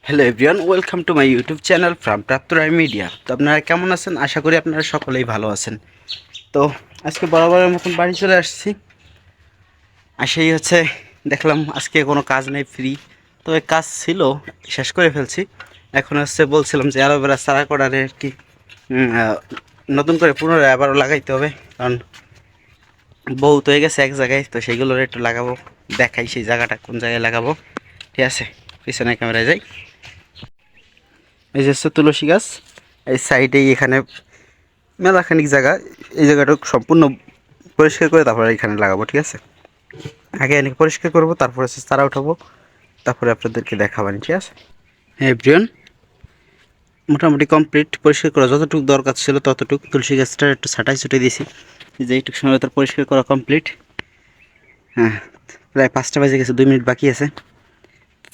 Hello everyone, welcome to my YouTube channel from প্রাপ্তরায় media. তো আপনারা কেমন আছেন? আশা করি আপনারা সকলেই ভালো আছেন। তো আজকে বরাবরের মতন বাড়ি চলে আসছি। আসেই দেখলাম আজকে কোনো কাজ নেই, ফ্রি। তো এই কাজ ছিল, শেষ করে ফেলছি। এখন বলছিলাম যে অ্যালোভেরা চারা করার আর কি নতুন করে পুনরায় আবারও লাগাইতে হবে, কারণ বহুত হয়ে গেছে এক জায়গায়। তো সেইগুলোর একটু লাগাবো, দেখাই সেই জায়গাটা কোন জায়গায় লাগাবো। ঠিক আছে, পিছনে ক্যামেরায় যাই। এই যে তুলসী গাছ, এই সাইডেই এখানে মেলাখানিক জায়গা। এই জায়গাটা সম্পূর্ণ পরিষ্কার করে তারপরে এখানে লাগাবো। ঠিক আছে, আগে এনেকে পরিষ্কার করবো, তারপরে চারা উঠাবো, তারপরে আপনাদেরকে দেখাবেন। ঠিক আছে। হ্যাঁ এভরিওয়ান, মোটামুটি কমপ্লিট পরিষ্কার করা যতটুকু দরকার ছিল ততটুকু। তুলসী গাছটা একটু ছাটাই ছুটে দিয়েছি, যে এইটুকু সময় তার পরিষ্কার করা কমপ্লিট। হ্যাঁ, প্রায় 5টা বাজে গেছে, 2 মিনিট বাকি আছে।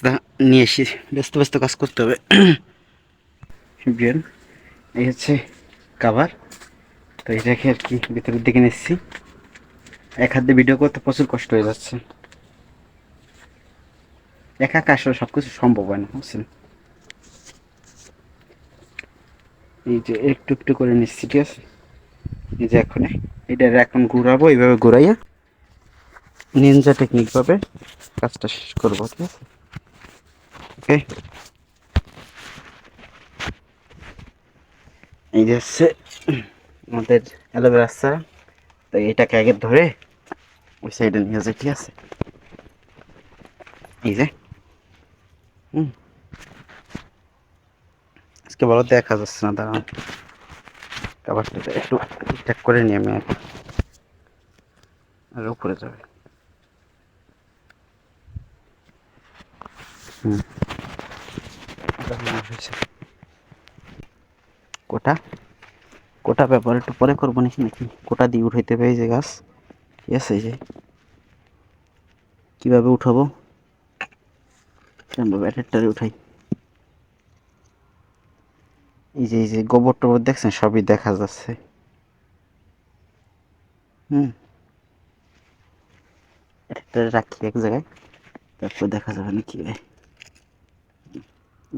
তা নিয়ে এসে ব্যস্ত ব্যস্ত কাজ করতে হবে। এভরিওয়ান, এই কাভার। তো এটাকে আর কি ভিতরের দিকে নিচ্ছি। এক হাত দিয়ে ভিডিও করতে প্রচুর কষ্ট হয়ে যাচ্ছে, একা একা আসলে সব কিছু সম্ভব হয় না, বুঝছেন। এই যে একটু একটু করে নিচ্ছি। ঠিক আছে, এই যে এখন ঘুরাবো, এইভাবে ঘুরাইয়া নিনজা টেকনিক ভাবে কাজটা শেষ করবো। ঠিক আছে, ওকে। এই যে আমাদের অ্যালোভেরা চারা। তো এটাকে আগে ধরে ওই সাইডে নিয়ে যায়। ঠিক আছে, এই যে আজকে ভালো দেখা যাচ্ছে না, দাঁড়ান কাভারটা একটু ঠিকঠাক করে নিয়ে আমি আর উপরে যাবে। কোটা কোটা ব্যাপার একটু পরে করবো নাকি কোটা দিয়ে উঠাইতে হবে এই যে গাছ। ঠিক আছে, এই যে কীভাবে উঠাবো, ব্যাটারটারে উঠাই। এই যে গোবর টোবর দেখছেন, সবই দেখা যাচ্ছে। এটা রাখি এক জায়গায়, তারপর দেখা যাবে না কি হয়।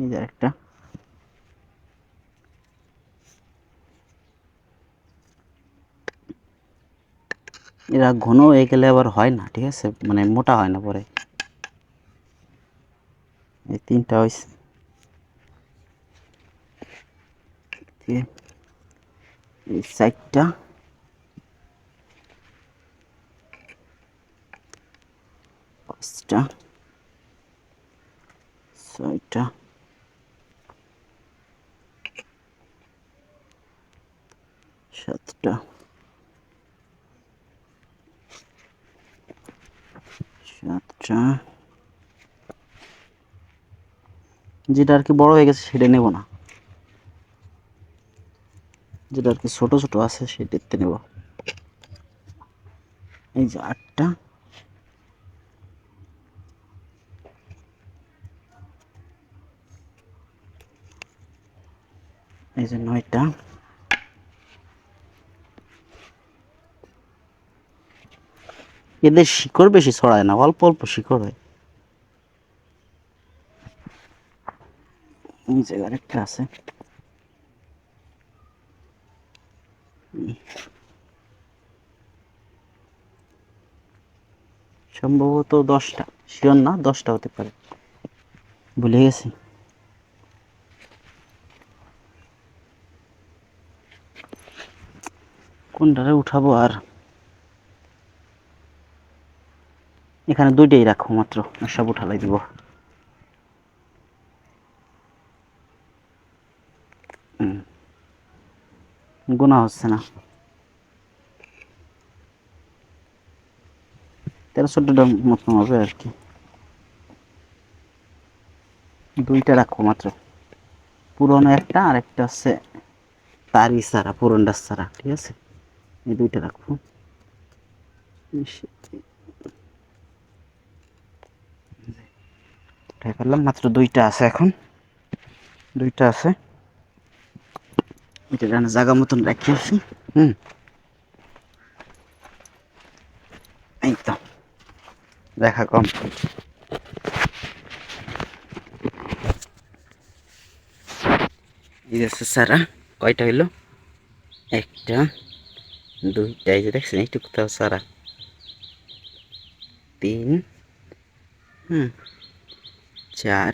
এই যে একটা, এরা ঘন হয়ে গেলে আবার হয় না। ঠিক আছে, মানে মোটা হয় না পরে। এই 3টা হয়েছে, এই 4টা, 5টা, 6টা, 7টা, 7টা। যেটা আর কি বড় হয়ে গেছে সেটা নেব না, যেটা আর কি ছোট ছোট আছে সেটাতে নেব। এই যে 8টা, এই যে 9টা। এদের শিকড় বেশি ছড়ায় না, অল্প অল্প শিকড় হয়। এই জায়গায় আরেকটা আছে। সম্ভবত 10টা, শিওর না, 10টা হতে পারে, ভুলে গেছি। কোনটারে উঠাবো? আর এখানে 2টাই রাখবো মাত্র, আর সব উঠালাই দিব। গোনা হচ্ছে না, 13-14টার মতন হবে আর কি। 2টা রাখবো মাত্র, পুরনো একটা আর একটা হচ্ছে তারই সারা, পুরনটার সারা। ঠিক আছে, এই 2টা রাখবো। উঠাই ফেললাম, মাত্র 2টা আছে এখন, 2টা আছে। এটা জায়গা মতন রাখিয়েছি। এই তো দেখা কমপ্লিট। এই যে সারা কয়টা হইলো, একটা দুইটা, এই যে দেখছেন একটু কোথাও সারা, তিন, চার,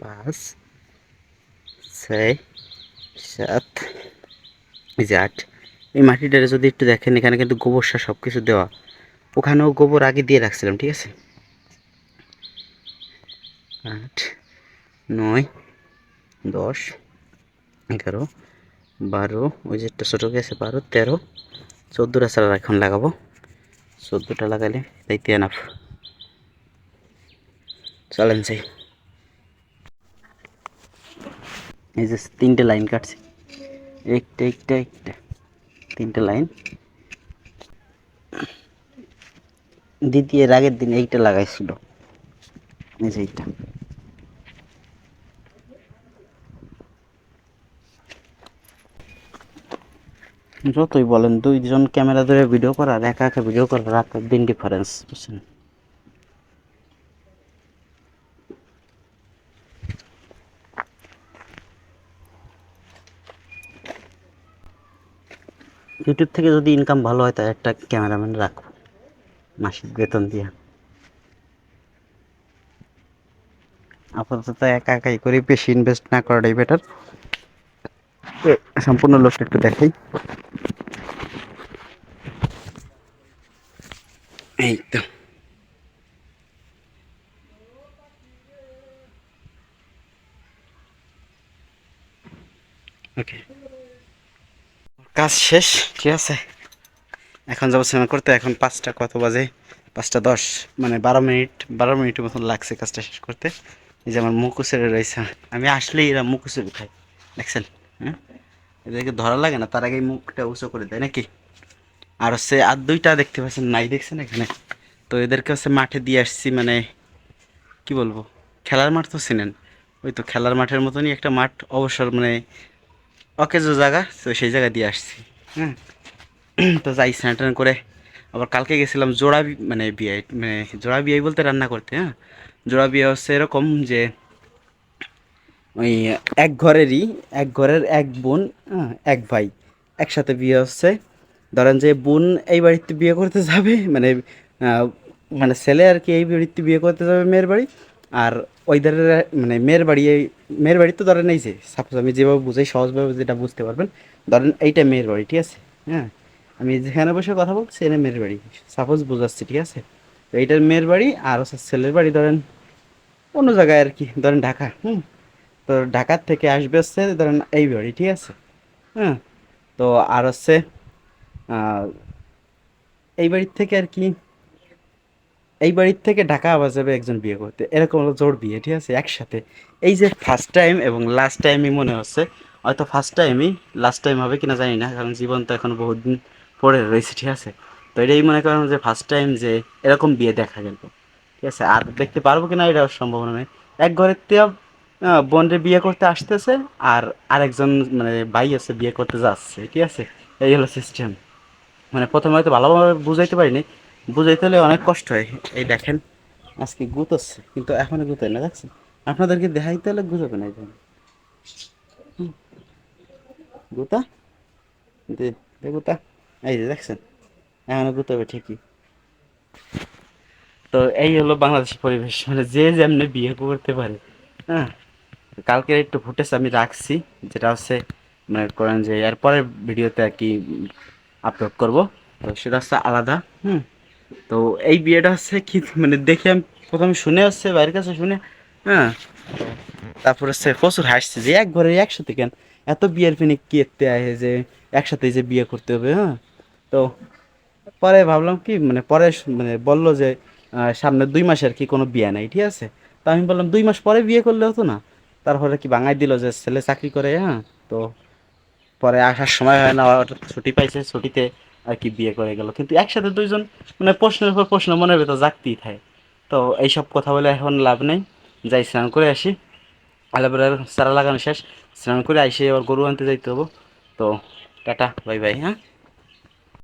পাঁচ, ছয়, সাত, এই যে আট। এই মাটিটারে যদি একটু দেখেন, এখানে কিন্তু গোবর সার সব কিছু দেওয়া, ওখানেও গোবর আগে দিয়ে রাখছিলাম, ঠিক আছে। 8, 9, 10, 11, 12, ওই যে একটা ছোটো গেছে 12, 13, 14টা চারা এখন লাগাবো। 14টা লাগালে তাইতে এনাফ। চলেন যাই। এই যে 3টে লাইন কাটছি, একটা একটা একটা, 3টে লাইন। দিদি এর আগের দিন এইটা লাগাইছিল, এই যে এইটা। যতই বলেন দুইজন ক্যামেরা ধরে ভিডিও করা আর একা একা ভিডিও করা, রাতের দিন ডিফারেন্স, বুঝছেন। ইউটিউব থেকে যদি ইনকাম ভালো হয় তাই একটা ক্যামেরাম্যান রাখবো মাসিক বেতন দিয়ে। আপাতত একা একাই করে, বেশি ইনভেস্ট না করাটাই বেটার। সম্পূর্ণ লোকটা একটু দেখাই। এই তো ওকে, কাজ শেষ, ঠিক আছে। এখন যাবো স্নান করতে। এখন 5টা কত বাজে, 5টা 10, মানে 12 মিনিট, 12 মিনিটের মতন লাগছে কাজটা শেষ করতে। এই যে আমার মুখোশের রয়েছে, আমি আসলেই এরা মুখোশের খাই, দেখছেন। হ্যাঁ, এদেরকে ধরা লাগে না, তার আগে মুখটা উঁচু করে দেয় নাকি। আর হচ্ছে আর 2টা দেখতে পাচ্ছেন নাই, দেখছেন এখানে। তো এদেরকে হচ্ছে মাঠে দিয়ে আসছি, মানে কি বলবো, খেলার মাঠ তো চিনেন, ওই তো খেলার মাঠের মতনই একটা মাঠ, অবসর মানে অকেজো জায়গা, তো সেই জায়গায় দিয়ে আসছি। হ্যাঁ, তো যাই স্নান টান করে। আবার কালকে গেছিলাম জোড়া মানে বিয়ে, মানে জোড়া বিয়ে বলতে রান্না করতে। হ্যাঁ, জোড়া বিয়ে হচ্ছে এরকম যে ওই এক ঘরের এক বোন, হ্যাঁ, এক ভাই একসাথে বিয়ে হচ্ছে। ধরেন যে বোন এই বাড়িতে বিয়ে করতে যাবে, মানে আহ, মানে ছেলে আর কি এই বাড়িতে বিয়ে করতে যাবে মেয়ের বাড়ি। আর ওই ধারের মানে মেয়ের বাড়ি তো ধরেন এই যে সাপোজ আমি যেভাবে বুঝাই সহজভাবে যেটা বুঝতে পারবেন, ধরেন এইটা মেয়ের বাড়ি, ঠিক আছে। হ্যাঁ, আমি যেখানে বসে কথা বলছি এটা মেয়ের বাড়ি, সাপোজ বুঝাচ্ছি, ঠিক আছে। তো এইটার মেয়ের বাড়ি আর হচ্ছে ছেলের বাড়ি ধরেন অন্য জায়গায় আর কি, ধরেন ঢাকা। তো ঢাকার থেকে আসবে হচ্ছে ধরেন এই বাড়ি, ঠিক আছে। হ্যাঁ, তো আর হচ্ছে আহ, এই বাড়ির থেকে আর কি, এই বাড়ির থেকে ঢাকা আবার যাবে একজন বিয়ে করতে, এরকম হলো জোড় বিয়ে, ঠিক আছে, একসাথে। এই যে ফার্স্ট টাইম এবং লাস্ট টাইমই মনে হচ্ছে, হয়তো ফার্স্ট টাইমই, লাস্ট টাইম হবে কিনা জানি না, কারণ জীবন তো এখন বহুত দিন পরে রয়েছে, ঠিক আছে। তো এটাই মনে করেন যে ফার্স্ট টাইম যে এরকম বিয়ে দেখা গেল, ঠিক আছে। আর দেখতে পারবো কিনা এটা সম্ভাবনা নেই। এক ঘরের থেকে বোনরে বিয়ে করতে আসতেছে, আর আরেকজন মানে ভাই আছে বিয়ে করতে যাচ্ছে, ঠিক আছে। এই হলো সিস্টেম। মানে প্রথমে হয়তো ভালোভাবে বুঝাইতে পারিনি, বুঝাইতে হলে অনেক কষ্ট হয়। এই দেখেন আজকে গুতোচ্ছে, কিন্তু এখনো গুতোয় না, দেখছেন। আপনাদেরকে দেখাইতে হলে গুজবে না, এই জন্য গুতা দে, দে গুতা, এই যে দেখছেন এখনো গুতোবে ঠিকই। তো এই হলো বাংলাদেশের পরিবেশ, মানে যে যেমনি বিয়ে করতে পারে। হ্যাঁ, কালকে একটু ফুটেজ আমি রাখছি, যেটা হচ্ছে মনে করেন যে এরপরের ভিডিওতে আর কি আপলোড করব। তো সেটা হচ্ছে আলাদা। তো এই বিয়েটা হচ্ছে কি, মানে দেখে আমি প্রথমে শুনে আসছে বাইরের কাছে শুনে, হ্যাঁ, তারপর হচ্ছে প্রচুর হাসছে যে এক ঘরে একসাথে কেন, এত বিয়ের ফিনে কি এতে আয় যে একসাথে যে বিয়ে করতে হবে। হ্যাঁ, তো পরে ভাবলাম কি, মানে পরে মানে বললো যে সামনে 2 মাস আর কি কোনো বিয়ে নাই, ঠিক আছে। তো আমি বললাম 2 মাস পরে বিয়ে করলে হতো না। তারপরে কি বাঙাই দিল যে ছেলে চাকরি করে। হ্যাঁ, তো পরে আসার সময় হয় না, ওর ছুটি পাইছে, ছুটিতে আর কি বিয়ে করে গেল। কিন্তু একসাথে দুইজন, মানে প্রশ্নের পর প্রশ্ন মনের ভেতর জাগতেই থাকে। তো এইসব কথা বলে এখন লাভ নেই, যাই স্নান করে আসি। আলাপের চারা লাগানো শেষ, স্নান করে আইসে আবার গরু আনতে যাইতে হবো। তো টাটা, বাই বাই। হ্যাঁ।